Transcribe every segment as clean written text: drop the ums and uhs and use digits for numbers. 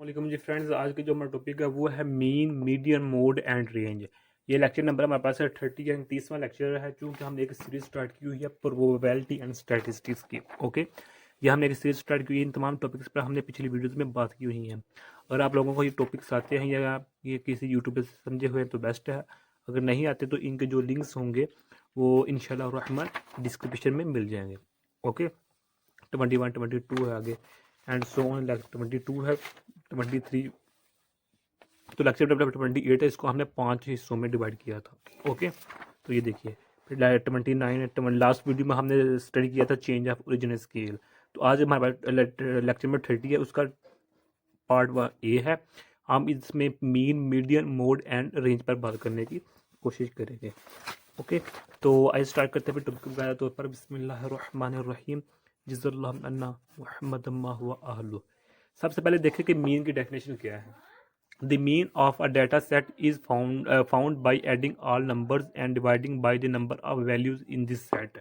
वालेकुम जी फ्रेंड्स, आज की जो हमारा टॉपिक है वो है mean median mode and range. ये लेक्चर नंबर हमारे पास है 30 यानी 30वां लेक्चर है, चूँकि हमने एक सीरीज स्टार्ट की हुई है प्रोबेबिलिटी एंड स्टैटिस्टिक्स की। ओके, ये हमने एक सीरीज स्टार्ट की हुई है, इन तमाम टॉपिक्स पर हमने पिछली वीडियोस में बात की हुई है। अगर आप लोगों को ये टॉपिक्स आते हैं या आप ये किसी यूट्यूबर से समझे हुए हैं तो बेस्ट है, अगर नहीं आते तो इनके जो लिंक्स होंगे वो इंशाल्लाह रहमान डिस्क्रिप्शन में मिल जाएंगे। ओके, 21 22 है आगे एंड सो ऑन, 22 है, 23, तो लेक्चर नंबर 28 है, इसको हमने 5 हिस्सों में डिवाइड किया था। ओके, तो ये देखिए, फिर 29 लास्ट वीडियो में हमने स्टडी किया था चेंज ऑफ ओरिजिनल स्केल। तो आज हमारे पास लेक्चर नंबर 30 है, उसका पार्ट ए है। हम इसमें mean median mode and range पर बात करने की कोशिश करेंगे। ओके, तो आइए स्टार्ट करते हैं फिर टॉपिक के तौर पर। बिस्मिल्लाहिर्रहमानिर्रहीम, जिज़ल्लाहु अन्ना मुहम्मद अम्मा हुआ आहलु। सबसे पहले देखें कि मीन की डेफिनेशन क्या है। The mean of a data set is found by adding all numbers and dividing by the number of values in this set.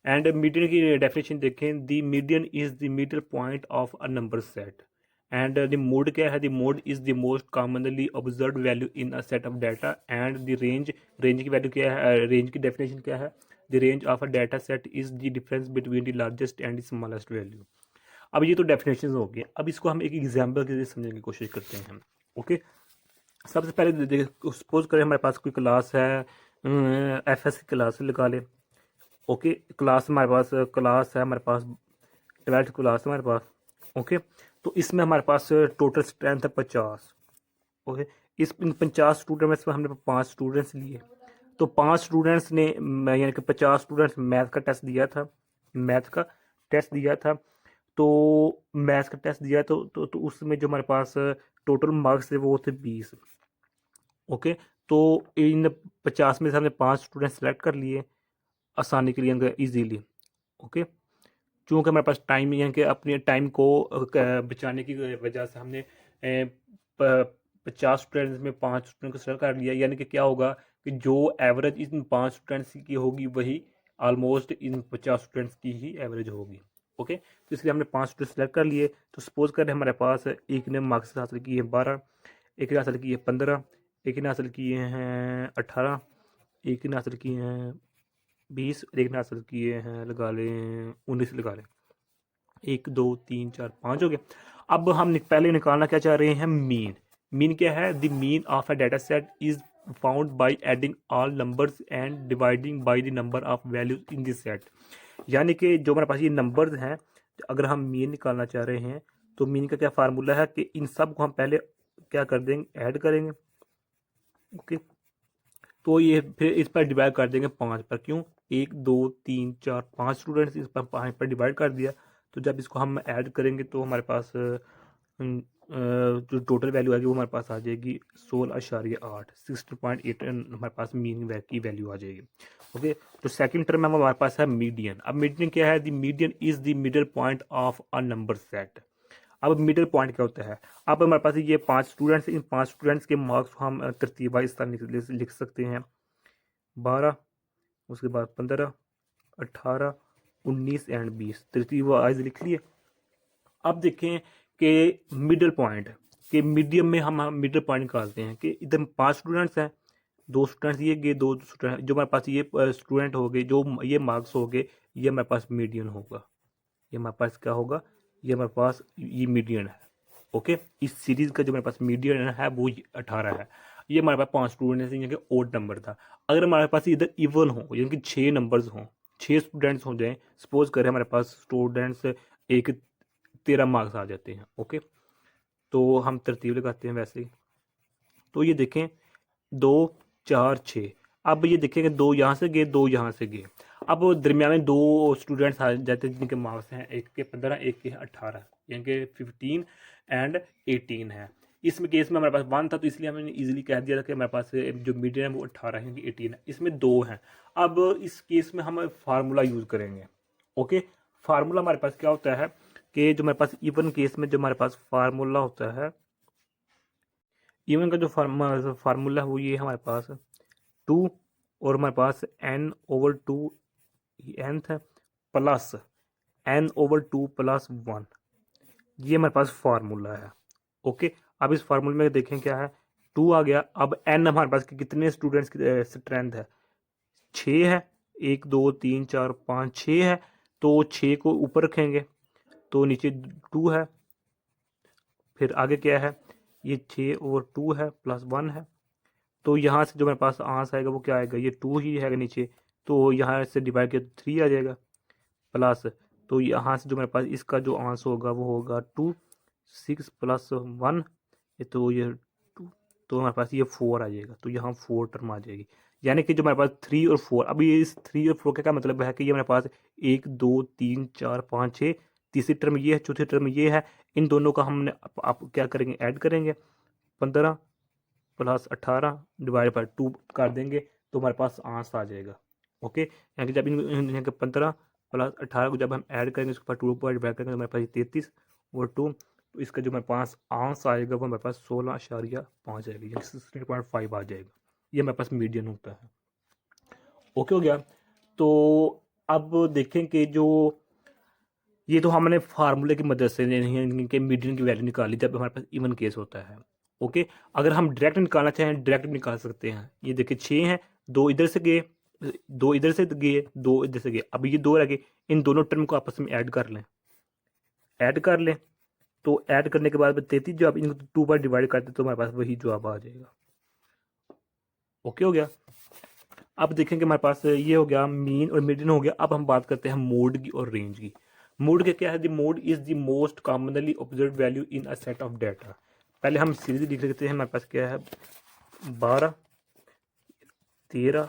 And median की definition देखें, the median is the middle point of a number set. And the mode क्या है, the mode is the most commonly observed value in a set of data. And the range की value क्या है, range की definition क्या है, the range of a data set is the difference between the largest and the smallest value. अब ये तो definition हो गई, अब इसको हम एक एग्जाम्पल के लिए समझने की कोशिश करते हैं। ओके, सबसे पहले सपोज करें हमारे पास कोई क्लास है, एफएस की क्लास लगा ले। ओके, क्लास हमारे पास क्लास है, हमारे पास 12th क्लास है हमारे पास। ओके, तो इसमें हमारे पास टोटल स्ट्रेंथ है 50। ओके, इस इन 50 स्टूडेंट में से हमने 5 स्टूडेंट्स लिए, तो 5 स्टूडेंट्स ने यानी कि 50 स्टूडेंट्स मैथ का टेस्ट दिया था, मैथ का टेस्ट दिया था। तो मैथ्स का टेस्ट दिया तो उसमें जो हमारे पास टोटल मार्क्स थे वो थे 20। ओके, तो इन 50 में से हमने 5 स्टूडेंट सेलेक्ट कर लिए आसानी के लिए, इजीली। ओके, चूँकि हमारे पास टाइम यानी कि अपने टाइम को बचाने की वजह से हमने 50 स्टूडेंट्स में 5 स्टूडेंट को सेलेक्ट कर लिया, यानी कि क्या होगा कि जो एवरेज इन 5 स्टूडेंट्स की होगी वही ऑलमोस्ट इन 50 स्टूडेंट्स की ही एवरेज होगी। ओके, तो इसलिए हमने 5 स्टूडेंट सेलेक्ट कर लिए। तो सपोज करें हमारे पास एक ने मार्क्स हासिल किए हैं 12, एक ने हासिल किए 15, एक ने हासिल किए हैं 18, एक ने हासिल किए हैं 20, एक ने हासिल किए हैं लगा लें 19 लगा लें। 1 2 3 4 5 हो गए। अब हम पहले निकालना क्या चाह रहे हैं, मीन। मीन क्या है, the mean of a data set is found by adding all numbers and dividing by the number of values in this set. यानी कि जो हमारे पास ये नंबर्स हैं, अगर हम मीन निकालना चाह रहे हैं तो मीन का क्या फार्मूला है कि इन सब को हम पहले क्या कर देंगे, ऐड करेंगे। ओके, तो ये फिर इस पर डिवाइड कर देंगे 5 पर। क्यों, 1 2 3 4 5 स्टूडेंट्स, इस पर 5 पर डिवाइड कर दिया। तो जब इसको हम ऐड करेंगे तो हमारे पास जो टोटल वैल्यू आएगी वो हमारे पास आ जाएगी 16.8, 16.8 हमारे पास मीन की वैल्यू आ जाएगी। ओके, तो सेकंड टर्म में हमारे पास है मीडियन। अब मीडियन क्या है, the median is the middle point of a number set. अब मिडिल पॉइंट क्या होता है, अब हमारे पास ये 5 स्टूडेंट्स, इन 5 स्टूडेंट्स के मार्क्स हम तरतीब इस तरह लिख सकते हैं, 12, उसके बाद 15, 18, 19 एंड 20, तरतीब वाइज लिख लिए। अब देखें कि मिडिल पॉइंट के मीडियम में हम मिडिल पॉइंट निकालते हैं कि इधर 5 स्टूडेंट्स हैं, 2 स्टूडेंट्स ये गए, 2 स्टूडेंट जो हमारे पास ये स्टूडेंट हो गए, जो ये मार्क्स हो गए, ये हमारे पास मीडियन होगा। ये हमारे पास क्या होगा, ये हमारे पास ये मीडियन है। ओके, इस सीरीज का जो हमारे पास मीडियन है वो 18 है। ये हमारे पास 5 स्टूडेंट्स हैं, ओड नंबर था। अगर हमारे पास इधर इवन हो, यानी कि 6 नंबर्स हों, 6 स्टूडेंट्स हो जाएं, सपोज करें हमारे पास स्टूडेंट्स एक 13 मार्क्स आ जाते हैं। ओके, तो हम तरतीब लगाते हैं वैसे ही। तो ये देखें 2 4 6, अब ये देखेंगे 2 यहाँ से गए, 2 यहाँ से गए। अब दरमियान में 2 स्टूडेंट्स आ जाते हैं जिनके मार्क्स हैं, एक के 15, एक के 18, यानी कि 15 एंड 18 है। इसमें केस में हमारे पास 1 था तो इसलिए हमने इजीली कह दिया था कि हमारे पास जो मीडियन है वो 18 है, यानी 18 है। इसमें 2 हैं। अब इस केस में हम फार्मूला यूज़ करेंगे। ओके, फार्मूला हमारे पास क्या होता है कि जो हमारे पास इवन केस में जो हमारे पास फार्मूला होता है, इवन का जो फार्मूला है वो ये हमारे पास 2 और हमारे पास n/2 nth प्लस n/2 + 1, ये हमारे पास फार्मूला है। ओके, अब इस फार्मूले में देखें क्या है, 2 आ गया। अब n हमारे पास कितने स्टूडेंट्स की स्ट्रेंथ है, 6 है। 1 2 3 4 5 6 है, तो 6 को ऊपर रखेंगे तो नीचे 2 है। फिर आगे क्या है, ये 6 और 2 है प्लस 1 है, तो यहाँ से जो मेरे पास आंसर आएगा वो क्या आएगा, ये 2 ही है नीचे, तो यहाँ से डिवाइड किया तो 3 आ जाएगा प्लस, तो यहाँ से जो मेरे पास इसका जो आंसर होगा वो होगा 2, 6 प्लस 1, तो ये 2, तो हमारे पास ये 4 आ जाएगा, तो यहाँ 4 टर्म आ जाएगी। यानी कि जो हमारे पास 3 और 4, अभी ये इस 3 और 4 का क्या मतलब है कि ये हमारे पास 1 2 3 4 5 6, तीसरी टर्म ये है, चौथी टर्म ये है, इन दोनों का हमने आप क्या करेंगे, ऐड करेंगे, 15 प्लस 18 डिवाइड बाई 2 कर देंगे तो हमारे पास आंसर आ जाएगा। ओके, यानी कि जब इन 15 प्लस 18 को जब हम ऐड करेंगे उसके बाद 2 पर डिवाइड करेंगे तो हमारे पास 33 और 2, तो इसका जो हमारे पास आंसर आएगा वो हमारे पास 16.5 आएगा, यानी 16.5 आ जाएगा। ये हमारे पास मीडियन होता है। ओके हो गया। तो अब देखें कि जो ये तो हमने फार्मूले की मदद से इनके मीडियन की वैल्यू निकाली जब हमारे पास इवन केस होता है। ओके, अगर हम डायरेक्ट निकालना चाहें डायरेक्ट निकाल सकते हैं। ये देखिए 6 हैं, 2 इधर से गए, 2 इधर से गए, 2 इधर से गए, अब ये 2 रह गए, इन दोनों टर्म को आपस में ऐड कर लें, ऐड कर लें, तो ऐड करने के बाद 33 जो आप इनको 2 बार डिवाइड करते तो हमारे पास वही जवाब आ जाएगा। ओके हो गया। अब देखेंगे हमारे पास ये हो गया मीन और मीडियन हो गया। अब हम बात करते हैं मोड की और रेंज की। मोड क्या है, the mode is the most commonly observe value in a set of data. पहले हम सीरीज लिख लेते हैं, हमारे पास क्या है 12 13,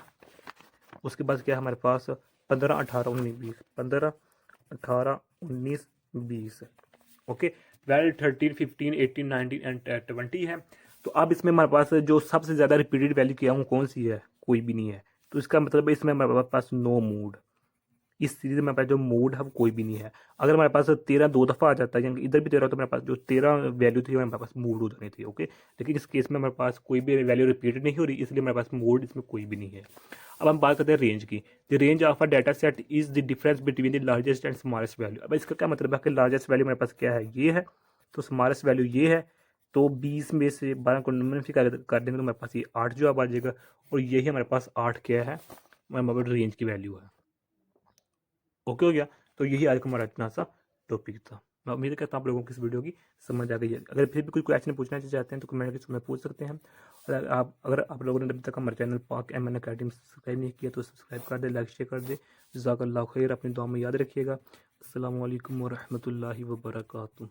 उसके बाद क्या है हमारे पास 15 18 19 20, 15 18 19 20। ओके, 12 13 15 18 19 एंड 20 है। तो अब इसमें हमारे पास जो सबसे ज़्यादा रिपीटेड वैल्यू किया हूँ कौन सी है, कोई भी नहीं है, तो इसका मतलब इसमें हमारे पास नो मूड, इस सीरीज में हमारे पास जो मूड है वो कोई भी नहीं है। अगर हमारे पास 13 2 दफ़ा आ जाता है, यानी इधर भी 13, तो हमारे पास जो 13 वैल्यू थी हमारे पास मूड हो जानी थी। ओके, लेकिन इस केस में हमारे पास कोई भी वैल्यू रिपीटेड नहीं हो रही, इसलिए हमारे पास मूड इसमें कोई भी नहीं है। अब हम बात करते हैं रेंज की। The range of a data set is the difference between the largest and smallest value. अब इसका क्या मतलब है कि लार्जेस्ट वैल्यू हमारे पास क्या है, ये है, तो स्मॉलेस्ट वैल्यू ये है, तो 20 में से 12 को कर देंगे तो हमारे पास ये 8 जवाब आ जाएगा, और यही हमारे पास 8 क्या है, हमारे पास रेंज की वैल्यू है। ओके हो गया। तो यही आज का हमारा इतना सा टॉपिक था। मैं उम्मीद करता हूँ आप लोगों को इस वीडियो की समझ आ गई है। अगर फिर भी कोई क्वेश्चन पूछना चाहते हैं तो कमेंट में पूछ सकते हैं। और अगर आप लोगों ने अभी तक हमारे चैनल पाक MN अकेडमी सब्सक्राइब नहीं किया तो सब्सक्राइब कर दे, लाइक शेयर कर दे। जज़ाकल्लाहु खैर, अपनी दुआ में याद रखिएगा। अस्सलामु अलैकुम व रहमतुल्लाहि व बरकातुहू।